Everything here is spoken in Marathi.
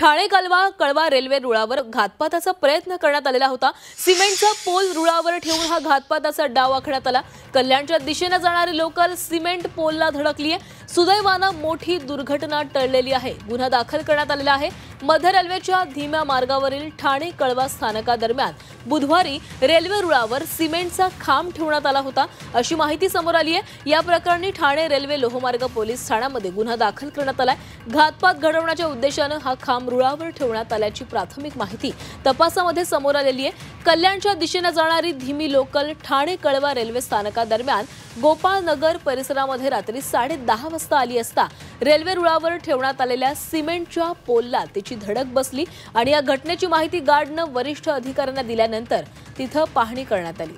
ठाणे कळवा रेल्वे रुळावर घातपाताचा प्रयत्न करण्यात आलेला होता। सिमेंटचा पोल रुळावर ठेवून हा घातपाताचा डाव आखण्यात आला। कल्याणच्या दिशेने जाणारी लोकल सिमेंट पोलला धडकली आहे। सुदैवाने मोठी दुर्घटना टळलेली आहे। गुन्हा दाखल करण्यात आलेला आहे। मध्य रेल्वेच्या धीम्या मार्गावरील ठाणे कळवा स्थानकादरम्यान बुधवारी रेल्वे रुळावर सिमेंटचा खांब ठेवण्यात आला होता, अशी माहिती समोर आली आहे। या प्रकरणी ठाणे रेल्वे लोहमार्ग पोलीस ठाण्यामध्ये गुन्हा दाखल करण्यात आलाय। घातपात घडवण्याच्या उद्देशाने हा खांब रुळावर ठेवण्यात आल्याची प्राथमिक माहिती तपासामध्ये समोर आलेली आहे। कल्याणच्या दिशेने जाणारी धीमी लोकल ठाणे कळवा रेल्वे स्थानकादरम्यान गोपाळनगर परिसरामध्ये रात्री 10:30 वाजता आली असता रेल्वे रुळावर ठेवण्यात आलेल्या सिमेंटच्या पोलला तिची धडक बसली आणि या घटनेची माहिती गार्डनं वरिष्ठ अधिकाऱ्यांना दिल्यानंतर तिथं पाहणी करण्यात आली।